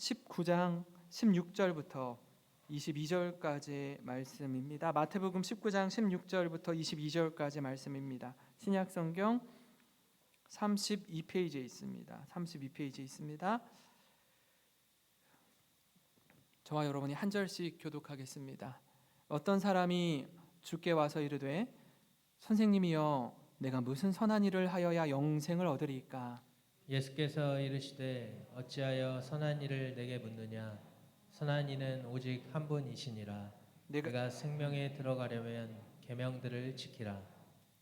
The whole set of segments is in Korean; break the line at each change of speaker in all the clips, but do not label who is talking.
19장 16절부터 22절까지의 말씀입니다. 마태복음 19장 16절부터 22절까지 말씀입니다. 신약성경 32페이지에 있습니다. 32페이지에 있습니다. 저와 여러분이 한 절씩 교독하겠습니다. 어떤 사람이 주께 와서 이르되 선생님이여 내가 무슨 선한 일을 하여야 영생을 얻으리까?
예수께서 이르시되 어찌하여 선한 일을 내게 묻느냐? 선한 이는 오직 한 분이시니라. 내가 생명에 들어가려면 계명들을 지키라.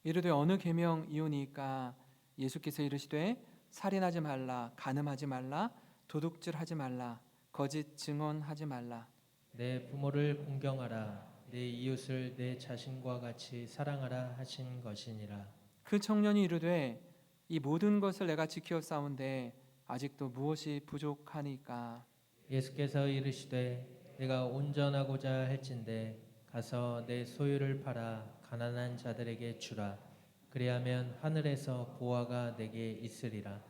이르되 어느 계명이오니까? 예수께서 이르시되 살인하지 말라, 간음하지 말라, 도둑질하지 말라, 거짓 증언하지 말라.
내 부모를 공경하라. 내 이웃을 내 자신과 같이 사랑하라 하신 것이니라.
그 청년이 이르되 이 모든 것을 내가 지키었사온데 아직도 무엇이 부족하니까?
예수께서 이르시되 내가 온전하고자 할진대 가서 내 소유를 팔아 가난한 자들에게 주라. 그리하면 하늘에서 보화가 내게 있으리라.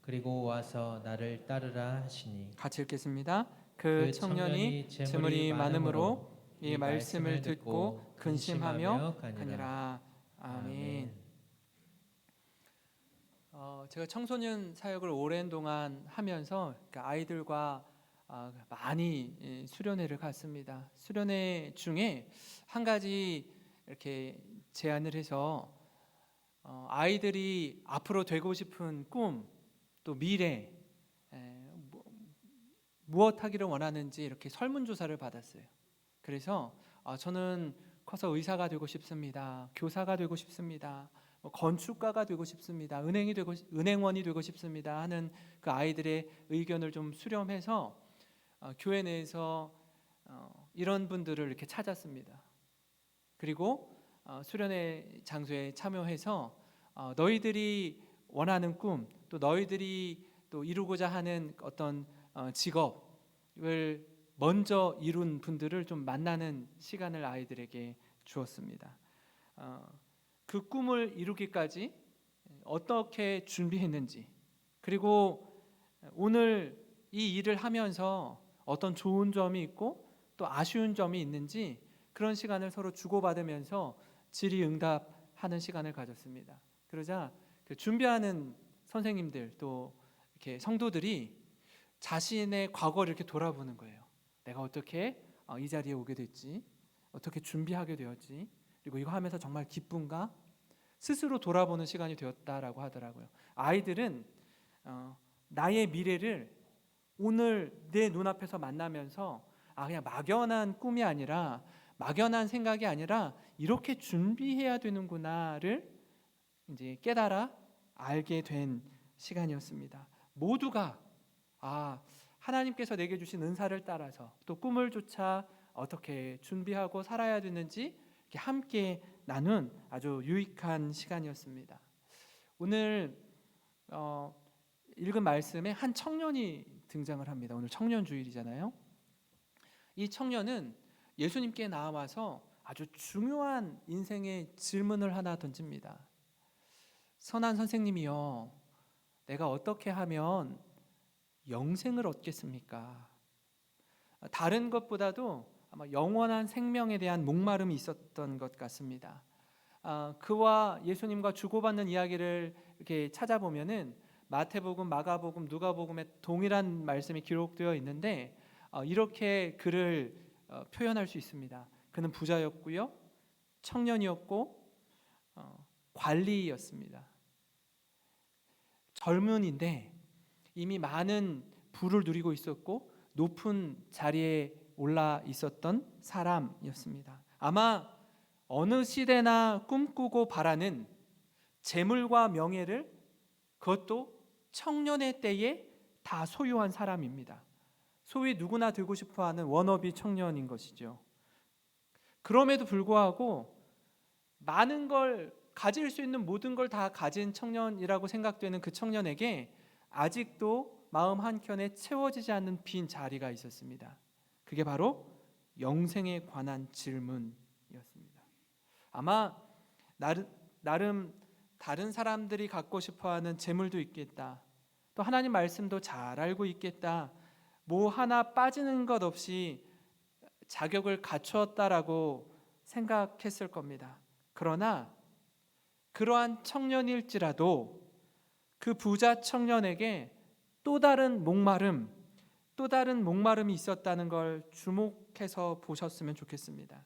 그리고 와서 나를 따르라 하시니.
같이 읽겠습니다. 그 청년이 재물이 많음으로 이 말씀을 듣고 근심하며 가니라. 아멘. 제가 청소년 사역을 오랜 동안 하면서 아이들과 많이 수련회를 갔습니다. 수련회 중에 한 가지 이렇게 제안을 해서 아이들이 앞으로 되고 싶은 꿈, 또 미래, 무엇 하기를 원하는지 이렇게 설문조사를 받았어요. 그래서 저는 커서 의사가 되고 싶습니다. 교사가 되고 싶습니다. 건축가가 되고 싶습니다. 은행원이 되고 싶습니다. 하는 그 아이들의 의견을 좀 수렴해서 교회 내에서 이런 분들을 이렇게 찾았습니다. 그리고 수련회 장소에 참여해서 너희들이 원하는 꿈, 또 너희들이 또 이루고자 하는 어떤 직업을 먼저 이룬 분들을 좀 만나는 시간을 아이들에게 주었습니다. 그 꿈을 이루기까지 어떻게 준비했는지, 그리고 오늘 이 일을 하면서 어떤 좋은 점이 있고 또 아쉬운 점이 있는지 그런 시간을 서로 주고받으면서 질의응답하는 시간을 가졌습니다. 그러자 그 준비하는 선생님들 또 이렇게 성도들이 자신의 과거를 이렇게 돌아보는 거예요. 내가 어떻게 이 자리에 오게 됐지? 어떻게 준비하게 되었지? 그리고 이거 하면서 정말 기쁜가? 스스로 돌아보는 시간이 되었다라고 하더라고요. 아이들은 나의 미래를 오늘 내 눈앞에서 만나면서 그냥 막연한 꿈이 아니라 막연한 생각이 아니라 이렇게 준비해야 되는구나를 이제 깨달아 알게 된 시간이었습니다. 모두가 하나님께서 내게 주신 은사를 따라서 또 꿈을 쫓아 어떻게 준비하고 살아야 되는지 이렇게 함께 나눈 아주 유익한 시간이었습니다. 오늘 읽은 말씀에 한 청년이 등장을 합니다. 오늘 청년주일이잖아요. 이 청년은 예수님께 나와서 아주 중요한 인생의 질문을 하나 던집니다. 선한 선생님이여, 내가 어떻게 하면 영생을 얻겠습니까? 다른 것보다도 아마 영원한 생명에 대한 목마름이 있었던 것 같습니다. 그와 예수님과 주고받는 이야기를 이렇게 찾아보면은 마태복음, 마가복음, 누가복음에 동일한 말씀이 기록되어 있는데 이렇게 그를 표현할 수 있습니다. 그는 부자였고요, 청년이었고 관리였습니다. 젊은인데 이미 많은 부를 누리고 있었고 높은 자리에 올라 있었던 사람이었습니다. 아마 어느 시대나 꿈꾸고 바라는 재물과 명예를, 그것도 청년의 때에 다 소유한 사람입니다. 소위 누구나 되고 싶어하는 워너비 청년인 것이죠. 그럼에도 불구하고 많은 걸 가질 수 있는 모든 걸 다 가진 청년이라고 생각되는 그 청년에게 아직도 마음 한켠에 채워지지 않는 빈 자리가 있었습니다. 그게 바로 영생에 관한 질문이었습니다. 아마 나름 다른 사람들이 갖고 싶어하는 재물도 있겠다, 또 하나님 말씀도 잘 알고 있겠다, 뭐 하나 빠지는 것 없이 자격을 갖추었다라고 생각했을 겁니다. 그러나 그러한 청년일지라도 그 부자 청년에게 또 다른 목마름이 있었다는 걸 주목해서 보셨으면 좋겠습니다.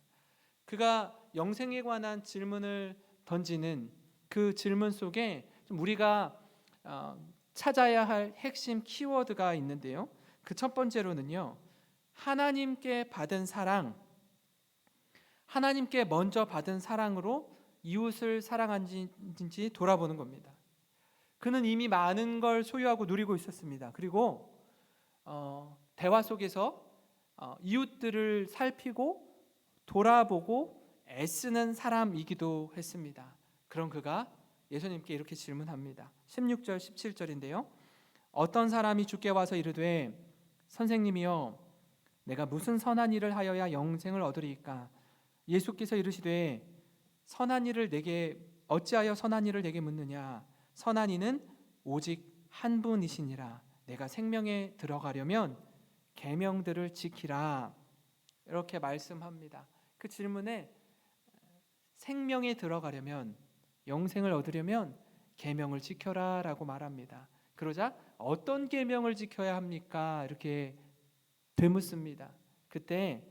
그가 영생에 관한 질문을 던지는 그 질문 속에 좀 우리가 찾아야 할 핵심 키워드가 있는데요. 그 첫 번째로는요, 하나님께 받은 사랑, 하나님께 먼저 받은 사랑으로 이웃을 사랑한지 돌아보는 겁니다. 그는 이미 많은 걸 소유하고 누리고 있었습니다. 그리고 대화 속에서 이웃들을 살피고 돌아보고 애쓰는 사람이기도 했습니다. 그런 그가 예수님께 이렇게 질문합니다. 16절 17절인데요. 어떤 사람이 주께 와서 이르되 선생님이여 내가 무슨 선한 일을 하여야 영생을 얻으리이까? 예수께서 이르시되 선한 일을 내게 어찌하여 선한 일을 내게 묻느냐? 선한 이는 오직 한 분이시니라. 내가 생명에 들어가려면 계명들을 지키라. 이렇게 말씀합니다. 그 질문에 생명에 들어가려면, 영생을 얻으려면 계명을 지켜라라고 말합니다. 그러자 어떤 계명을 지켜야 합니까? 이렇게 되묻습니다. 그때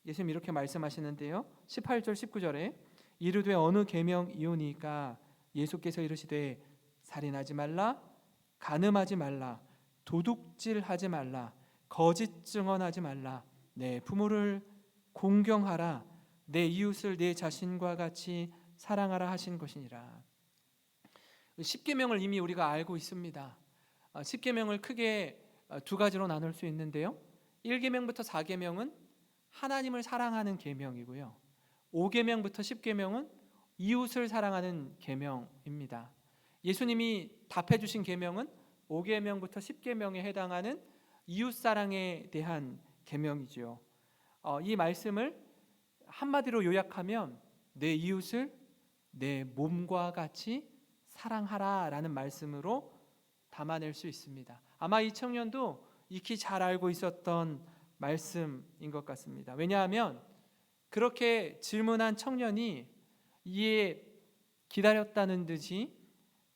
예수님 이렇게 말씀하시는데요. 18절 19절에 이르되 어느 계명이오니까? 예수께서 이르시되 살인하지 말라, 간음하지 말라, 도둑질하지 말라, 거짓 증언하지 말라, 내 부모를 공경하라, 내 이웃을 내 자신과 같이 사랑하라 하신 것이니라. 10계명을 이미 우리가 알고 있습니다. 10계명을 크게 두 가지로 나눌 수 있는데요. 1계명부터 4계명은 하나님을 사랑하는 계명이고요. 5계명부터 10계명은 이웃을 사랑하는 계명입니다. 예수님이 답해 주신 계명은 5계명부터 10계명에 해당하는 이웃 사랑에 대한 계명이죠. 이 말씀을 한마디로 요약하면 내 이웃을 내 몸과 같이 사랑하라라는 말씀으로 담아낼 수 있습니다. 아마 이 청년도 익히 잘 알고 있었던 말씀인 것 같습니다. 왜냐하면 그렇게 질문한 청년이 이에 기다렸다는 듯이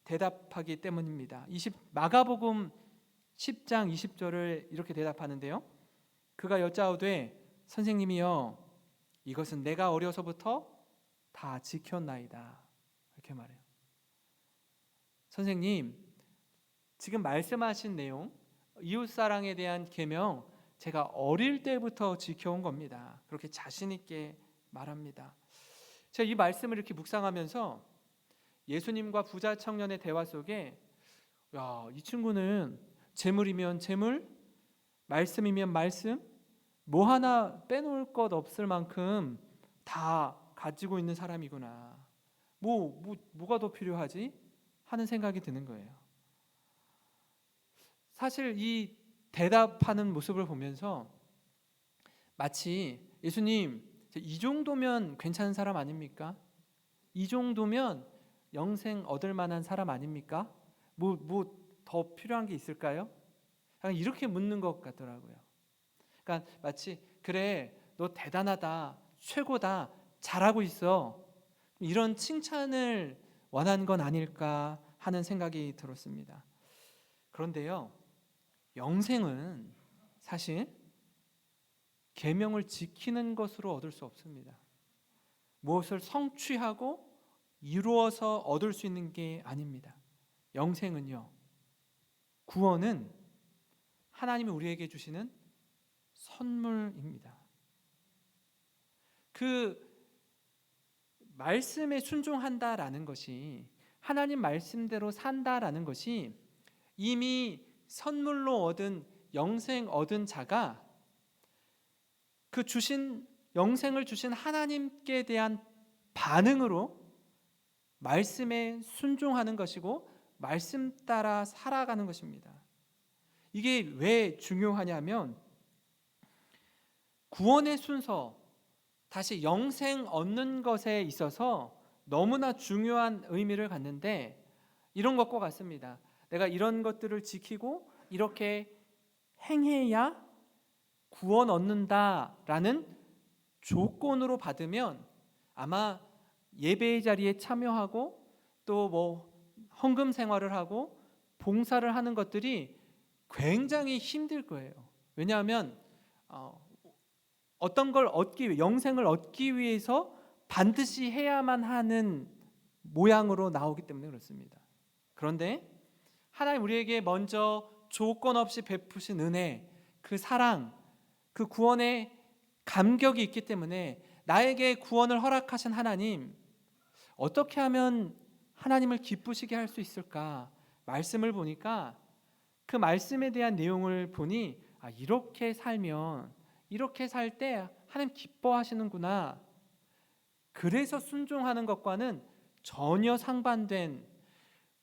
대답하기 때문입니다. 마가복음 10장 20절을 이렇게 대답하는데요. 그가 여짜오되 선생님이여 이것은 내가 어려서부터 다 지켰나이다. 이렇게 말해요. 선생님, 지금 말씀하신 내용, 이웃사랑에 대한 계명 제가 어릴 때부터 지켜온 겁니다. 그렇게 자신 있게 말합니다. 제가 이 말씀을 이렇게 묵상하면서 예수님과 부자 청년의 대화 속에 이 친구는 재물이면 재물, 말씀이면 말씀, 뭐 하나 빼놓을 것 없을 만큼 다 가지고 있는 사람이구나. 뭐가 더 필요하지? 하는 생각이 드는 거예요. 사실 이 대답하는 모습을 보면서 마치 예수님, 이 정도면 괜찮은 사람 아닙니까? 이 정도면 영생 얻을 만한 사람 아닙니까? 뭐 더 필요한 게 있을까요? 이렇게 묻는 것 같더라고요. 그러니까 마치 그래, 너 대단하다, 최고다, 잘하고 있어, 이런 칭찬을 원한 건 아닐까 하는 생각이 들었습니다. 그런데요, 영생은 사실 계명을 지키는 것으로 얻을 수 없습니다. 무엇을 성취하고 이루어서 얻을 수 있는 게 아닙니다. 영생은요, 구원은 하나님이 우리에게 주시는 선물입니다. 그 말씀에 순종한다라는 것이, 하나님 말씀대로 산다라는 것이 이미 선물로 얻은 영생 얻은 자가 그 주신 영생을 주신 하나님께 대한 반응으로 말씀에 순종하는 것이고 말씀 따라 살아가는 것입니다. 이게 왜 중요하냐면 구원의 순서, 다시 영생 얻는 것에 있어서 너무나 중요한 의미를 갖는데 이런 것과 같습니다. 내가 이런 것들을 지키고 이렇게 행해야 구원 얻는다라는 조건으로 받으면 아마 예배의 자리에 참여하고 또 뭐 헌금 생활을 하고 봉사를 하는 것들이 굉장히 힘들 거예요. 왜냐하면 어떤 걸 얻기 위해, 영생을 얻기 위해서 반드시 해야만 하는 모양으로 나오기 때문에 그렇습니다. 그런데 하나님 우리에게 먼저 조건 없이 베푸신 은혜, 그 사랑, 그 구원의 감격이 있기 때문에 나에게 구원을 허락하신 하나님, 어떻게 하면 하나님을 기쁘시게 할 수 있을까? 말씀을 보니까 그 말씀에 대한 내용을 보니 이렇게 살면, 이렇게 살 때 하나님 기뻐하시는구나. 그래서 순종하는 것과는 전혀 상반된,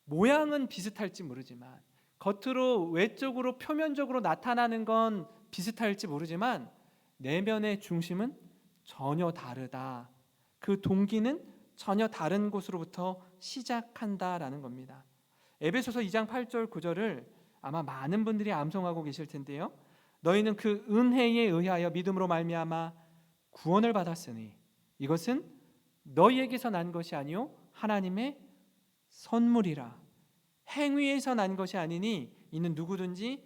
모양은 비슷할지 모르지만, 겉으로 외적으로 표면적으로 나타나는 건 비슷할지 모르지만 내면의 중심은 전혀 다르다. 그 동기는 전혀 다른 곳으로부터 시작한다라는 겁니다. 에베소서 2장 8절 9절을 아마 많은 분들이 암송하고 계실 텐데요. 너희는 그 은혜에 의하여 믿음으로 말미암아 구원을 받았으니 이것은 너희에게서 난 것이 아니요 하나님의 선물이라. 행위에서 난 것이 아니니 이는 누구든지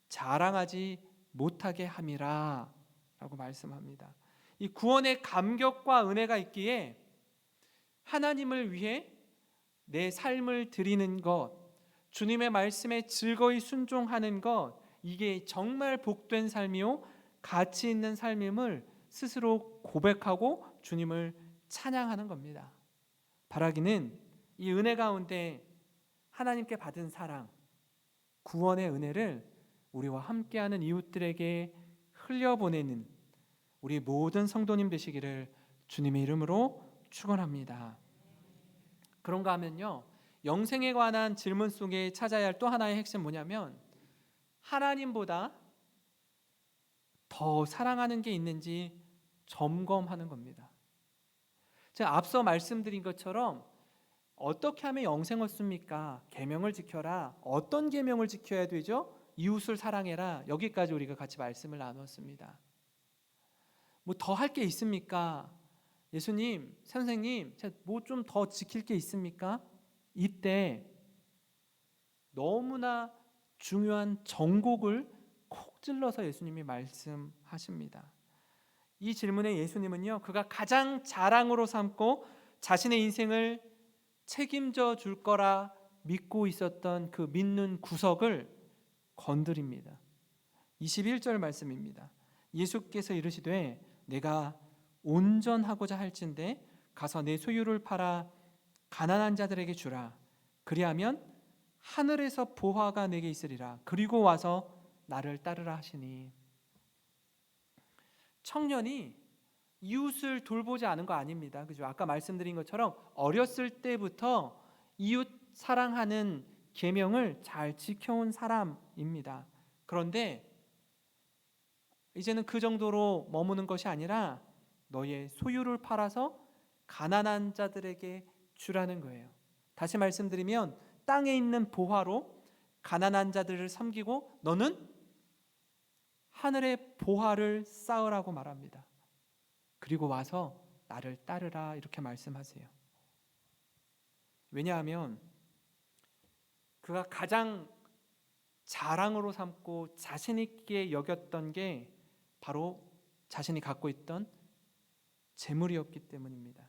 자랑하지 못하게 함이라 라고 말씀합니다. 이 구원의 감격과 은혜가 있기에 하나님을 위해 내 삶을 드리는 것, 주님의 말씀에 즐거이 순종하는 것, 이게 정말 복된 삶이요 가치 있는 삶임을 스스로 고백하고 주님을 찬양하는 겁니다. 바라기는 이 은혜 가운데 하나님께 받은 사랑, 구원의 은혜를 우리와 함께하는 이웃들에게 흘려보내는 우리 모든 성도님 되시기를 주님의 이름으로 축원합니다. 그런가 하면요, 영생에 관한 질문 속에 찾아야 할 또 하나의 핵심 뭐냐면 하나님보다 더 사랑하는 게 있는지 점검하는 겁니다. 제가 앞서 말씀드린 것처럼 어떻게 하면 영생 얻습니까? 계명을 지켜라. 어떤 계명을 지켜야 되죠? 이웃을 사랑해라. 여기까지 우리가 같이 말씀을 나눴습니다. 뭐 더 할 게 있습니까? 예수님, 선생님, 뭐 좀 더 지킬 게 있습니까? 이때 너무나 중요한 정곡을 콕 찔러서 예수님이 말씀하십니다. 이 질문에 예수님은요, 그가 가장 자랑으로 삼고 자신의 인생을 책임져 줄 거라 믿고 있었던 그 믿는 구석을 건드립니다. 21절 말씀입니다. 예수께서 이르시되 내가 온전하고자 할진대 가서 내 소유를 팔아 가난한 자들에게 주라. 그리하면 하늘에서 보화가 내게 있으리라. 그리고 와서 나를 따르라 하시니, 청년이 이웃을 돌보지 않은 거 아닙니다. 그죠? 아까 말씀드린 것처럼 어렸을 때부터 이웃 사랑하는 계명을 잘 지켜온 사람입니다. 그런데 이제는 그 정도로 머무는 것이 아니라 너의 소유를 팔아서 가난한 자들에게 주라는 거예요. 다시 말씀드리면 땅에 있는 보화로 가난한 자들을 섬기고 너는 하늘의 보화를 쌓으라고 말합니다. 그리고 와서 나를 따르라 이렇게 말씀하세요. 왜냐하면 그가 가장 자랑으로 삼고 자신 있게 여겼던 게 바로 자신이 갖고 있던 재물이었기 때문입니다.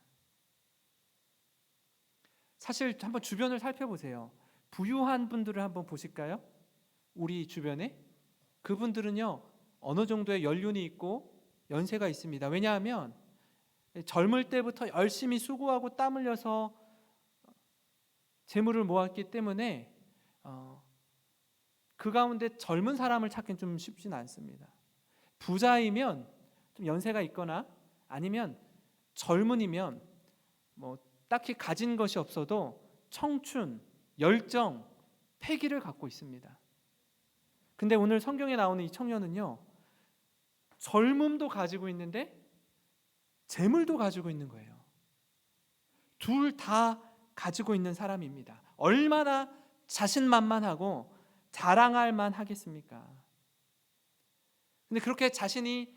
사실 한번 주변을 살펴보세요. 부유한 분들을 한번 보실까요? 우리 주변에 그분들은요 어느 정도의 연륜이 있고 연세가 있습니다. 왜냐하면 젊을 때부터 열심히 수고하고 땀 흘려서 재물을 모았기 때문에 그 가운데 젊은 사람을 찾기는 좀 쉽지는 않습니다. 부자이면 좀 연세가 있거나 아니면 젊은이면 뭐 딱히 가진 것이 없어도 청춘, 열정, 패기를 갖고 있습니다. 근데 오늘 성경에 나오는 이 청년은요 젊음도 가지고 있는데 재물도 가지고 있는 거예요. 둘 다 가지고 있는 사람입니다. 얼마나 자신만만하고 자랑할 만하겠습니까? 근데 그렇게 자신이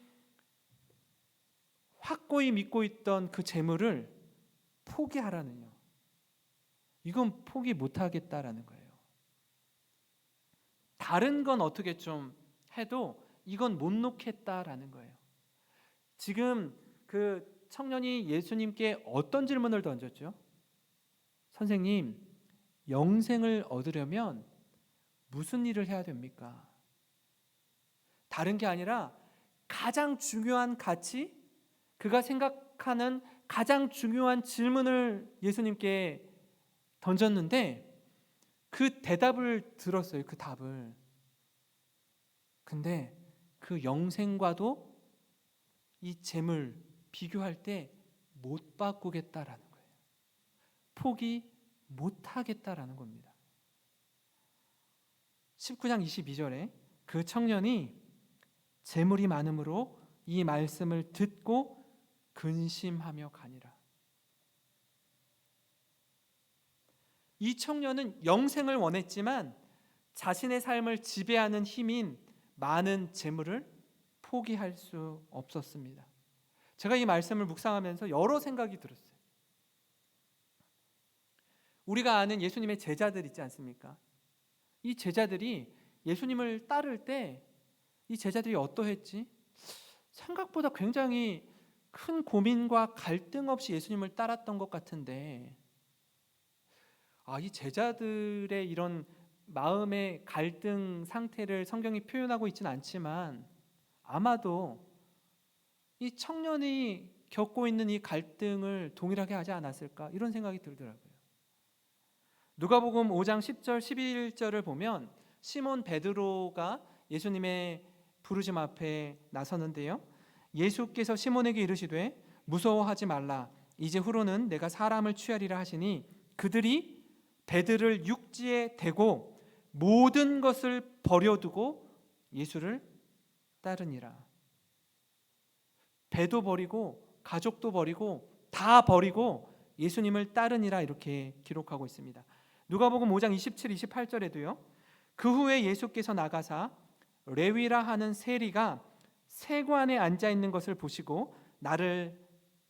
확고히 믿고 있던 그 재물을 포기하라는요. 이건 포기 못하겠다라는 거예요. 다른 건 어떻게 좀 해도 이건 못 놓겠다라는 거예요. 지금 그 청년이 예수님께 어떤 질문을 던졌죠? 선생님, 영생을 얻으려면 무슨 일을 해야 됩니까? 다른 게 아니라 가장 중요한 가치, 그가 생각하는 가장 중요한 질문을 예수님께 던졌는데 그 대답을 들었어요. 그 답을. 근데 그 영생과도 이 재물 비교할 때 못 바꾸겠다라는 거예요. 포기 못 하겠다라는 겁니다. 19장 22절에 그 청년이 재물이 많음으로 이 말씀을 듣고 근심하며 가니라. 이 청년은 영생을 원했지만 자신의 삶을 지배하는 힘인 많은 재물을 포기할 수 없었습니다. 제가 이 말씀을 묵상하면서 여러 생각이 들었어요. 우리가 아는 예수님의 제자들 있지 않습니까? 이 제자들이 예수님을 따를 때 이 제자들이 어떠했지? 생각보다 굉장히 큰 고민과 갈등 없이 예수님을 따랐던 것 같은데, 이 제자들의 이런 마음의 갈등 상태를 성경이 표현하고 있지는 않지만 아마도 이 청년이 겪고 있는 이 갈등을 동일하게 하지 않았을까, 이런 생각이 들더라고요. 누가복음 5장 10절 11절을 보면 시몬 베드로가 예수님의 부르심 앞에 나서는데요, 예수께서 시몬에게 이르시되 무서워하지 말라, 이제 후로는 내가 사람을 취하리라 하시니 그들이 배들을 육지에 대고 모든 것을 버려두고 예수를 따르니라. 배도 버리고 가족도 버리고 다 버리고 예수님을 따르니라, 이렇게 기록하고 있습니다. 누가복음 5장 27, 28절에도요. 그 후에 예수께서 나가사 레위라 하는 세리가 세관에 앉아 있는 것을 보시고 나를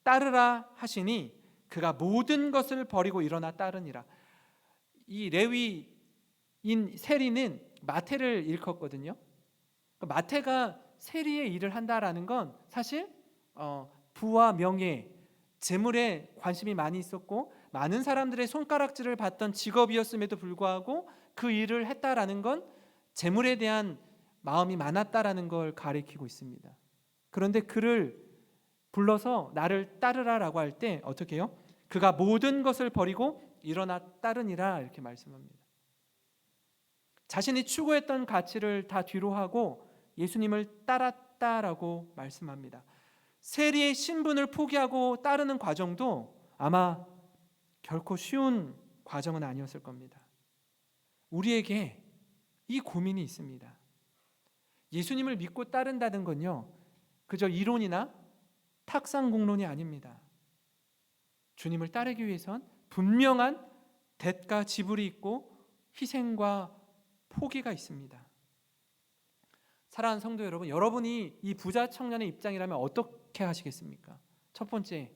따르라 하시니 그가 모든 것을 버리고 일어나 따르니라. 이 레위인 세리는 마태를 일컫거든요. 마태가 세리의 일을 한다라는 건 사실 부와 명예, 재물에 관심이 많이 있었고 많은 사람들의 손가락질을 받던 직업이었음에도 불구하고 그 일을 했다라는 건 재물에 대한 마음이 많았다라는 걸 가리키고 있습니다. 그런데 그를 불러서 나를 따르라라고 할 때 어떻게 해요? 그가 모든 것을 버리고 일어나 따르니라, 이렇게 말씀합니다. 자신이 추구했던 가치를 다 뒤로 하고 예수님을 따랐다라고 말씀합니다. 세리의 신분을 포기하고 따르는 과정도 아마 결코 쉬운 과정은 아니었을 겁니다. 우리에게 이 고민이 있습니다. 예수님을 믿고 따른다는 건요, 그저 이론이나 탁상공론이 아닙니다. 주님을 따르기 위해선 분명한 대가 지불이 있고 희생과 포기가 있습니다. 사랑하는 성도 여러분, 여러분이 이 부자 청년의 입장이라면 어떻게 하시겠습니까? 첫 번째,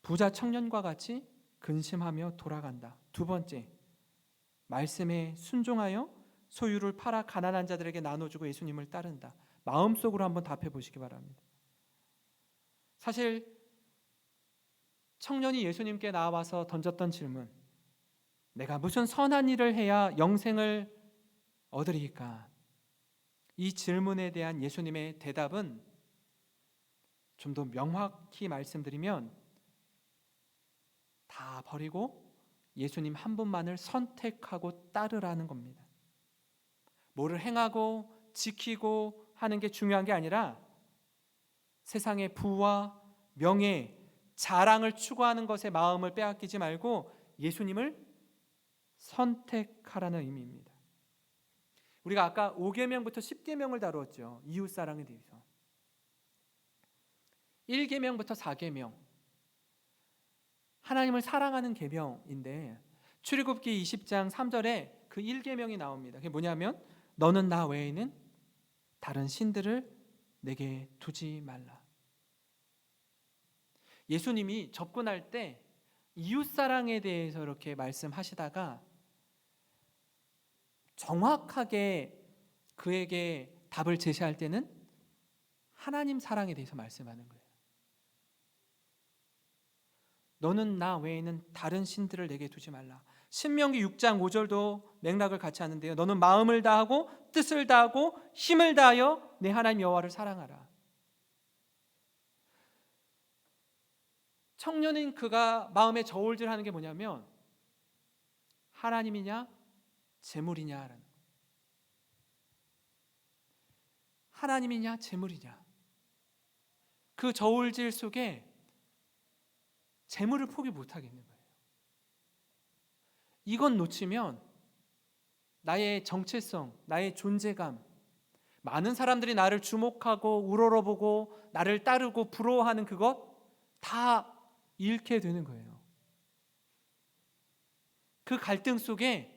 부자 청년과 같이 근심하며 돌아간다. 두 번째, 말씀에 순종하여 소유를 팔아 가난한 자들에게 나눠주고 예수님을 따른다. 마음속으로 한번 답해 보시기 바랍니다. 사실 청년이 예수님께 나와서 던졌던 질문, 내가 무슨 선한 일을 해야 영생을 얻으리까? 이 질문에 대한 예수님의 대답은 좀 더 명확히 말씀드리면 다 버리고 예수님 한 분만을 선택하고 따르라는 겁니다. 뭐를 행하고 지키고 하는 게 중요한 게 아니라 세상의 부와 명예, 자랑을 추구하는 것에 마음을 빼앗기지 말고 예수님을 선택하라는 의미입니다. 우리가 아까 5계명부터 10계명을 다루었죠. 이웃사랑에 대해서. 1계명부터 4계명, 하나님을 사랑하는 계명인데 출애굽기 20장 3절에 그 1계명이 나옵니다. 그게 뭐냐면 너는 나 외에는 다른 신들을 내게 두지 말라. 예수님이 접근할 때 이웃사랑에 대해서 이렇게 말씀하시다가 정확하게 그에게 답을 제시할 때는 하나님 사랑에 대해서 말씀하는 거예요. 너는 나 외에는 다른 신들을 내게 두지 말라. 신명기 6장 5절도 맥락을 같이 하는데요. 너는 마음을 다하고 뜻을 다하고 힘을 다하여 내 하나님 여호와를 사랑하라. 청년인 그가 마음에 저울질하는 게 뭐냐면 하나님이냐 재물이냐라는 거예요. 하나님이냐 재물이냐. 그 저울질 속에 재물을 포기 못하겠는 거예요. 이건 놓치면 나의 정체성, 나의 존재감, 많은 사람들이 나를 주목하고 우러러보고 나를 따르고 부러워하는 그것 다 잃게 되는 거예요. 그 갈등 속에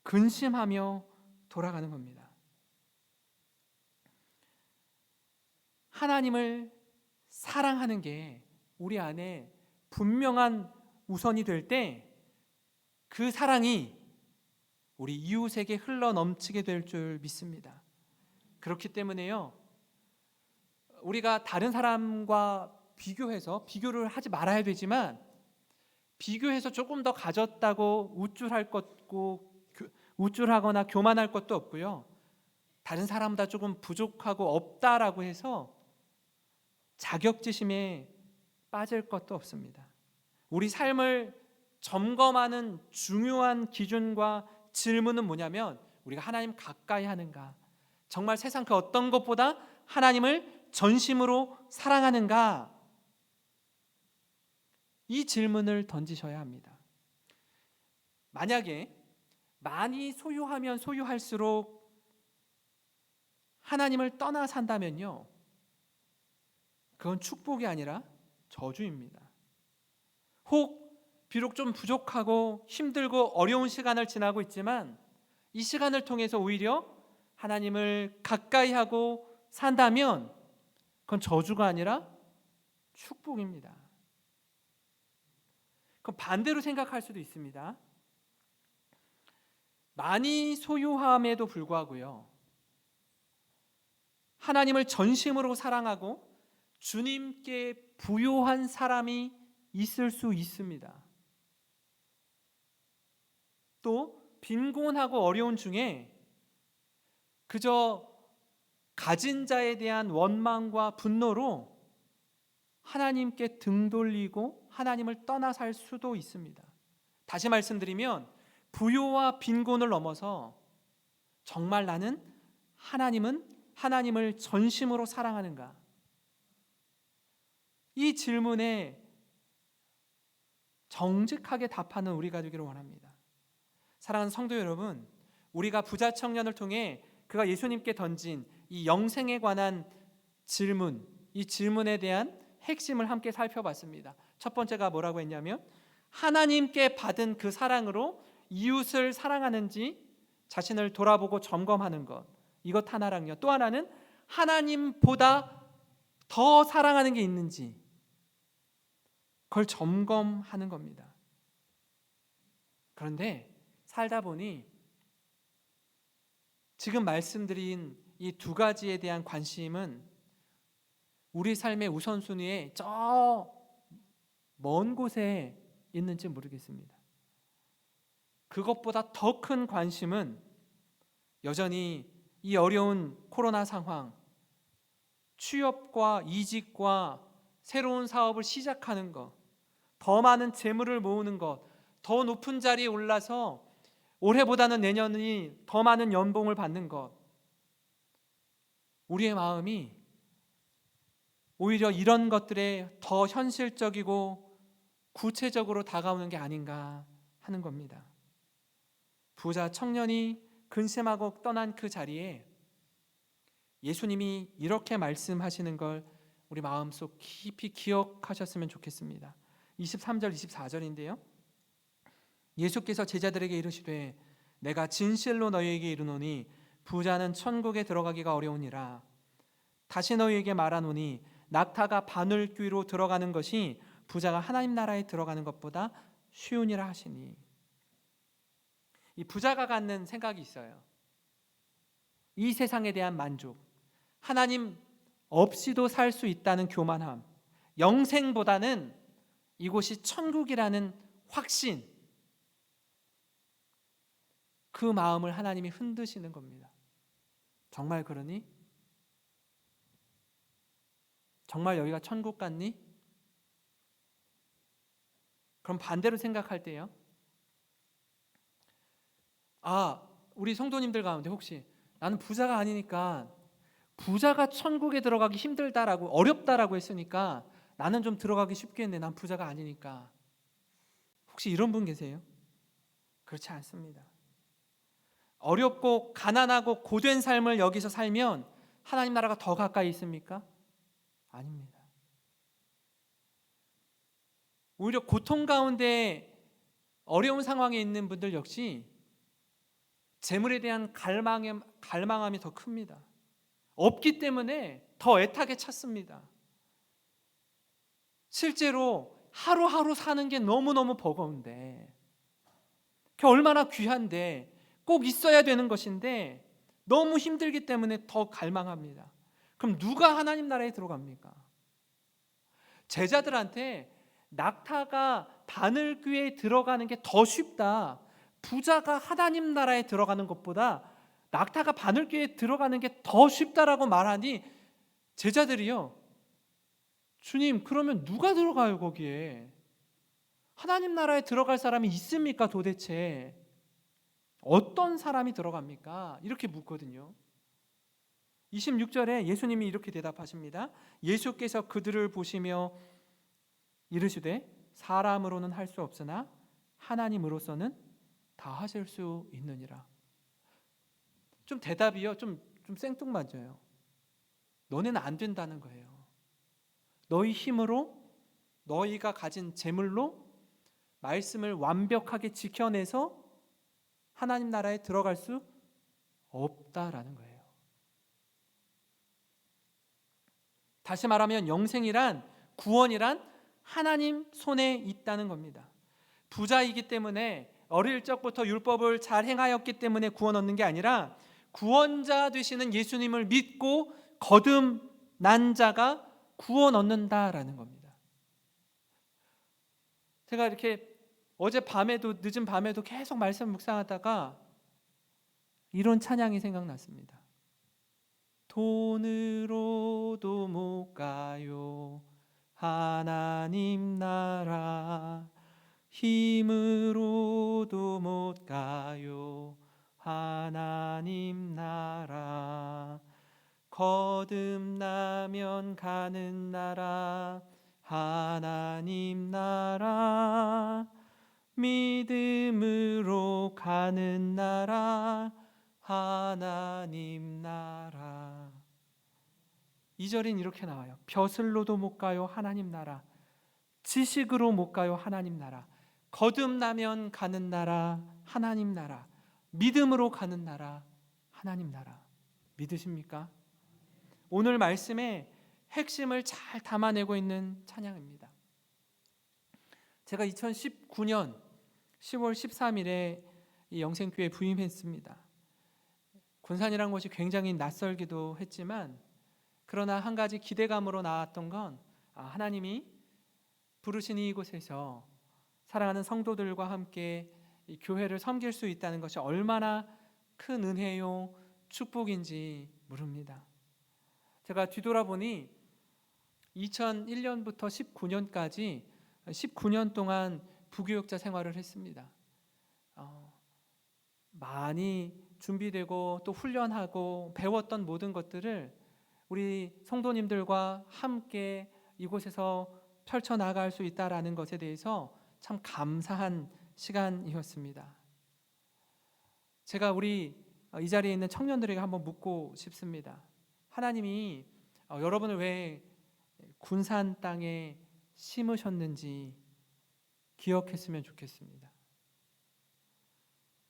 근심하며 돌아가는 겁니다. 하나님을 사랑하는 게 우리 안에 분명한 우선이 될 때 그 사랑이 우리 이웃에게 흘러 넘치게 될 줄 믿습니다. 그렇기 때문에요, 우리가 다른 사람과 비교를 하지 말아야 되지만 비교해서 조금 더 가졌다고 우쭐하거나 교만할 것도 없고요. 다른 사람보다 조금 부족하고 없다라고 해서 자격지심에 빠질 것도 없습니다. 우리 삶을 점검하는 중요한 기준과 질문은 뭐냐면 우리가 하나님 가까이 하는가, 정말 세상 그 어떤 것보다 하나님을 전심으로 사랑하는가, 이 질문을 던지셔야 합니다. 만약에 많이 소유하면 소유할수록 하나님을 떠나 산다면요, 그건 축복이 아니라 저주입니다. 혹 비록 좀 부족하고 힘들고 어려운 시간을 지나고 있지만 이 시간을 통해서 오히려 하나님을 가까이 하고 산다면 그건 저주가 아니라 축복입니다. 그럼 반대로 생각할 수도 있습니다. 많이 소유함에도 불구하고요, 하나님을 전심으로 사랑하고 주님께 부요한 사람이 있을 수 있습니다. 또 빈곤하고 어려운 중에 그저 가진 자에 대한 원망과 분노로 하나님께 등 돌리고 하나님을 떠나 살 수도 있습니다. 다시 말씀드리면 부요와 빈곤을 넘어서 정말 나는 하나님을 전심으로 사랑하는가? 이 질문에 정직하게 답하는 우리가 되기를 원합니다. 사랑하는 성도 여러분, 우리가 부자 청년을 통해 그가 예수님께 던진 이 영생에 관한 질문, 이 질문에 대한 핵심을 함께 살펴봤습니다. 첫 번째가 뭐라고 했냐면 하나님께 받은 그 사랑으로 이웃을 사랑하는지 자신을 돌아보고 점검하는 것, 이것 하나랑요, 또 하나는 하나님보다 더 사랑하는 게 있는지 그걸 점검하는 겁니다. 그런데 살다 보니 지금 말씀드린 이 두 가지에 대한 관심은 우리 삶의 우선순위에 저 먼 곳에 있는지 모르겠습니다. 그것보다 더 큰 관심은 여전히 이 어려운 코로나 상황, 취업과 이직과 새로운 사업을 시작하는 것, 더 많은 재물을 모으는 것, 더 높은 자리에 올라서 올해보다는 내년이 더 많은 연봉을 받는 것, 우리의 마음이 오히려 이런 것들에 더 현실적이고 구체적으로 다가오는 게 아닌가 하는 겁니다. 부자 청년이 근심하고 떠난 그 자리에 예수님이 이렇게 말씀하시는 걸 우리 마음속 깊이 기억하셨으면 좋겠습니다. 23절 24절인데요. 예수께서 제자들에게 이르시되 내가 진실로 너희에게 이르노니 부자는 천국에 들어가기가 어려우니라. 다시 너희에게 말하노니 낙타가 바늘귀로 들어가는 것이 부자가 하나님 나라에 들어가는 것보다 쉬우니라 하시니. 이 부자가 갖는 생각이 있어요. 이 세상에 대한 만족, 하나님 없이도 살 수 있다는 교만함, 영생보다는 이곳이 천국이라는 확신, 그 마음을 하나님이 흔드시는 겁니다. 정말 그러니? 정말 여기가 천국 같니? 그럼 반대로 생각할 때요. 우리 성도님들 가운데 혹시 나는 부자가 아니니까, 부자가 천국에 들어가기 힘들다라고, 어렵다라고 했으니까 나는 좀 들어가기 쉽겠네, 난 부자가 아니니까. 혹시 이런 분 계세요? 그렇지 않습니다. 어렵고 가난하고 고된 삶을 여기서 살면 하나님 나라가 더 가까이 있습니까? 아닙니다. 오히려 고통 가운데 어려운 상황에 있는 분들 역시 재물에 대한 갈망함이 더 큽니다. 없기 때문에 더 애타게 찾습니다. 실제로 하루하루 사는 게 너무너무 버거운데, 그게 얼마나 귀한데, 꼭 있어야 되는 것인데 너무 힘들기 때문에 더 갈망합니다. 그럼 누가 하나님 나라에 들어갑니까? 제자들한테 낙타가 바늘귀에 들어가는 게 더 쉽다, 부자가 하나님 나라에 들어가는 것보다 낙타가 바늘귀에 들어가는 게 더 쉽다라고 말하니 제자들이요, 주님, 그러면 누가 들어가요 거기에? 하나님 나라에 들어갈 사람이 있습니까 도대체? 어떤 사람이 들어갑니까? 이렇게 묻거든요. 26절에 예수님이 이렇게 대답하십니다. 예수께서 그들을 보시며 이르시되 사람으로는 할 수 없으나 하나님으로서는 다 하실 수 있느니라. 좀 대답이요, 좀 생뚱맞아요. 너네는 안 된다는 거예요. 너희 힘으로, 너희가 가진 재물로 말씀을 완벽하게 지켜내서 하나님 나라에 들어갈 수 없다라는 거예요. 다시 말하면 영생이란, 구원이란 하나님 손에 있다는 겁니다. 부자이기 때문에, 어릴 적부터 율법을 잘 행하였기 때문에 구원 얻는 게 아니라 구원자 되시는 예수님을 믿고 거듭난 자가 구원 얻는다라는 겁니다. 제가 이렇게 어젯밤에도, 늦은 밤에도 계속 말씀 묵상하다가 이런 찬양이 생각났습니다. 돈으로도 못 가요 하나님 나라, 힘으로도 못 가요 하나님 나라, 거듭나면 가는 나라 하나님 나라, 믿음으로 가는 나라 하나님 나라. 2절엔 이렇게 나와요. 벼슬로도 못 가요 하나님 나라, 지식으로 못 가요 하나님 나라, 거듭나면 가는 나라 하나님 나라, 믿음으로 가는 나라 하나님 나라. 믿으십니까? 오늘 말씀에 핵심을 잘 담아내고 있는 찬양입니다. 제가 2019년 10월 13일에 이 영생교회에 부임했습니다. 군산이란 곳이 굉장히 낯설기도 했지만, 그러나 한 가지 기대감으로 나왔던 건 하나님이 부르신 이곳에서 사랑하는 성도들과 함께 이 교회를 섬길 수 있다는 것이 얼마나 큰 은혜요 축복인지 모릅니다. 제가 뒤돌아보니 2001년부터 19년까지 19년 동안 부교육자 생활을 했습니다. 많이 준비되고 또 훈련하고 배웠던 모든 것들을 우리 성도님들과 함께 이곳에서 펼쳐나갈 수 있다는 것에 대해서 참 감사한 시간이었습니다. 제가 우리 이 자리에 있는 청년들에게 한번 묻고 싶습니다. 하나님이 여러분을 왜 군산 땅에 심으셨는지 기억했으면 좋겠습니다.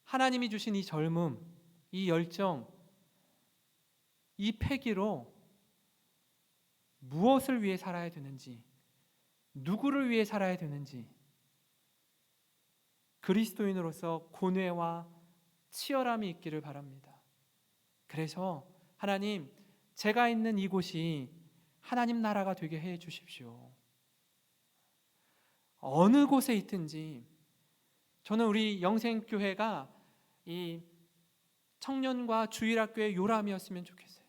하나님이 주신 이 젊음, 이 열정, 이 패기로 무엇을 위해 살아야 되는지, 누구를 위해 살아야 되는지 그리스도인으로서 고뇌와 치열함이 있기를 바랍니다. 그래서 하나님, 제가 있는 이곳이 하나님 나라가 되게 해 주십시오. 어느 곳에 있든지 저는 우리 영생교회가 이 청년과 주일학교의 요람이었으면 좋겠어요.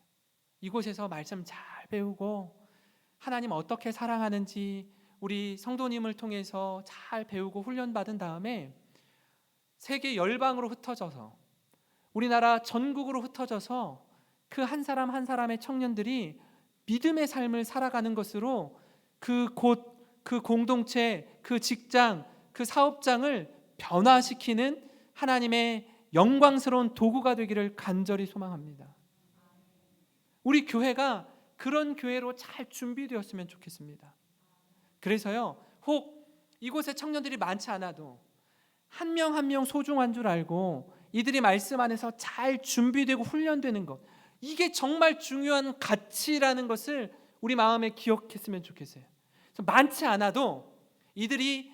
이곳에서 말씀 잘 배우고 하나님 어떻게 사랑하는지 우리 성도님을 통해서 잘 배우고 훈련받은 다음에 세계 열방으로 흩어져서 우리나라 전국으로 흩어져서 그 한 사람 한 사람의 청년들이 믿음의 삶을 살아가는 것으로 그 곳, 그 공동체, 그 직장, 그 사업장을 변화시키는 하나님의 영광스러운 도구가 되기를 간절히 소망합니다. 우리 교회가 그런 교회로 잘 준비되었으면 좋겠습니다. 그래서요, 혹 이곳에 청년들이 많지 않아도 한 명 한 명 소중한 줄 알고 이들이 말씀 안에서 잘 준비되고 훈련되는 것, 이게 정말 중요한 가치라는 것을 우리 마음에 기억했으면 좋겠어요. 그래서 많지 않아도 이들이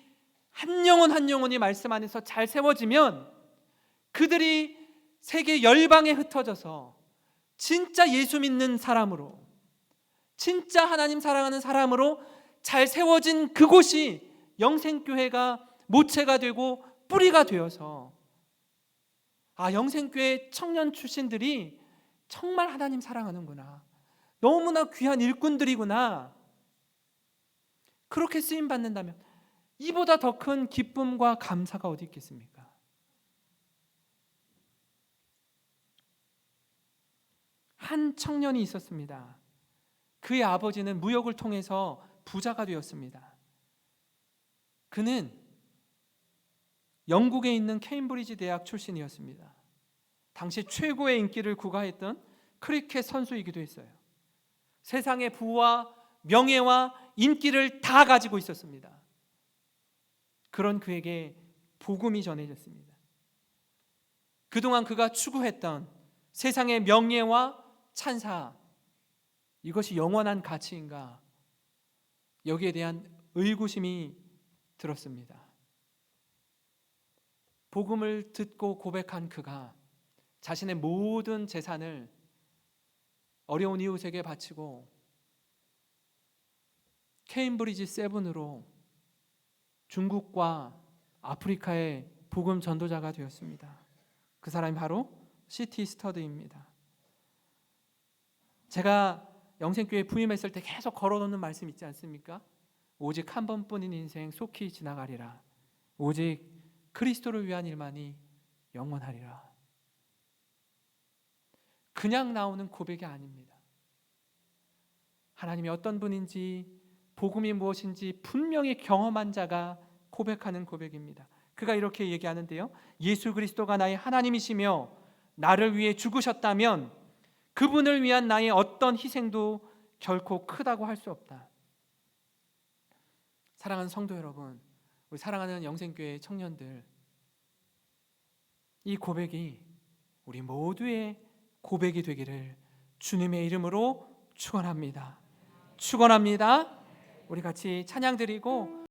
한 영혼 한 영혼이 말씀 안에서 잘 세워지면 그들이 세계 열방에 흩어져서 진짜 예수 믿는 사람으로, 진짜 하나님 사랑하는 사람으로 잘 세워진 그곳이 영생교회가 모체가 되고 뿌리가 되어서 영생교회 청년 출신들이 정말 하나님 사랑하는구나, 너무나 귀한 일꾼들이구나, 그렇게 쓰임받는다면 이보다 더 큰 기쁨과 감사가 어디 있겠습니까? 한 청년이 있었습니다. 그의 아버지는 무역을 통해서 부자가 되었습니다. 그는 영국에 있는 케임브리지 대학 출신이었습니다. 당시 최고의 인기를 구가했던 크리켓 선수이기도 했어요. 세상의 부와 명예와 인기를 다 가지고 있었습니다. 그런 그에게 복음이 전해졌습니다. 그동안 그가 추구했던 세상의 명예와 찬사, 이것이 영원한 가치인가? 여기에 대한 의구심이 들었습니다. 복음을 듣고 고백한 그가 자신의 모든 재산을 어려운 이웃에게 바치고 케임브리지 7으로 중국과 아프리카의 복음 전도자가 되었습니다. 그 사람이 바로 C.T. 스터드입니다. 제가 영생교회 부임했을 때 계속 걸어놓는 말씀 있지 않습니까? 오직 한 번뿐인 인생 속히 지나가리라. 오직 그리스도를 위한 일만이 영원하리라. 그냥 나오는 고백이 아닙니다. 하나님이 어떤 분인지, 복음이 무엇인지 분명히 경험한 자가 고백하는 고백입니다. 그가 이렇게 얘기하는데요, 예수 그리스도가 나의 하나님이시며 나를 위해 죽으셨다면 그분을 위한 나의 어떤 희생도 결코 크다고 할 수 없다. 사랑하는 성도 여러분, 우리 사랑하는 영생교회 청년들, 이 고백이 우리 모두의 고백이 되기를 주님의 이름으로 축원합니다. 축원합니다. 우리 같이 찬양 드리고